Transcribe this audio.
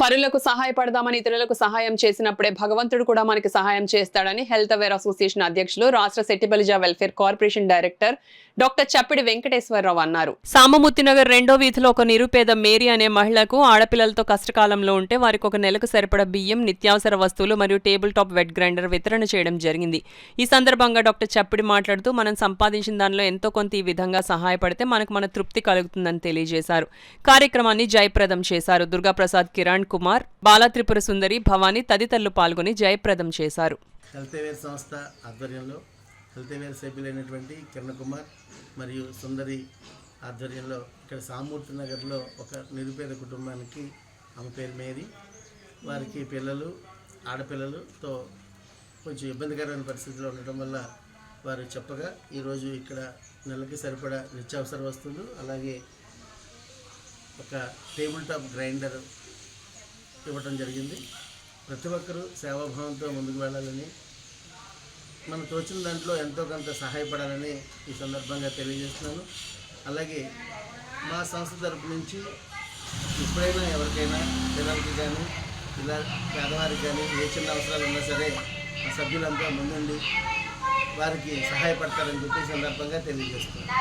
పరులకు సహాయపడదామని ఇతరులకు సహాయం చేసినప్పుడే భగవంతుడు కూడా మనకి సహాయం చేస్తాడని హెల్త్ అవేర్ అసోసియేషన్ అధ్యక్షులు రాష్ట్ర Settibalija welfare corporation director doctor Chappidi Venkateswararao అన్నారు. సామమూర్తినగర్ 2వ వీధిలో ఒక నిరుపేద మేరీ అనే మహిళకు ఆడపిల్లలతో కష్టకాలంలో ఉంటే వారికి ఒక నెలకు సరిపడా బియ్యం, నిత్యావసర వస్తువులు మరియు టేబుల్ టాప్ వెట్ గ్రైండర్ వితరణ చేయడం జరిగింది. ఈ సందర్భంగా డాక్టర్ చప్పిడి మాట్లాడుతూ మనం సంపాదించిన దానిలో ఎంతో కొంత ఈ విధంగా సహాయపడితే మనకు మన తృప్తి కలుగుతుందని తెలియజేశారు. కార్యక్రమాన్ని జయప్రదం చేశారు. దుర్గాప్రసాద్, కిరణ్ కుమార్, బాలత్రిపుర సుందరి, భవానీ తదితరులు పాల్గొని జయప్రదం చేశారు. హెల్త్ అవేర్ సంస్థ ఆధ్వర్యంలో హెల్త్ అవేర్ సభ్యులైనటువంటి కిరణ్ కుమార్ మరియు సుందరి ఆధ్వర్యంలో ఇక్కడ సామూర్తి నగర్లో ఒక నిరుపేద కుటుంబానికి ఆమె పేరు మేరీ, వారికి పిల్లలు ఆడపిల్లలతో కొంచెం ఇబ్బందికరమైన పరిస్థితిలో ఉండటం వల్ల వారు చెప్పగా ఈరోజు ఇక్కడ నెలకి సరిపడా నిత్యావసర వస్తువులు అలాగే ఒక టేబుల్ టాప్ గ్రైండర్ ఇవ్వటం జరిగింది. ప్రతి ఒక్కరూ సేవాభావంతో ముందుకు వెళ్ళాలని, మనం తోచిన దాంట్లో ఎంతో కొంత సహాయపడాలని ఈ సందర్భంగా తెలియజేస్తున్నాను. అలాగే మా సంస్థ తరపు నుంచి ఎప్పుడైనా ఎవరికైనా పిల్లలకి కానీ ఇలా పేదవారికి కానీ ఏ చిన్న అవసరాలు ఉన్నా సరే మా సభ్యులంతా ముందుండి వారికి సహాయపడతారని చెప్పి ఈ సందర్భంగా తెలియజేస్తున్నాను.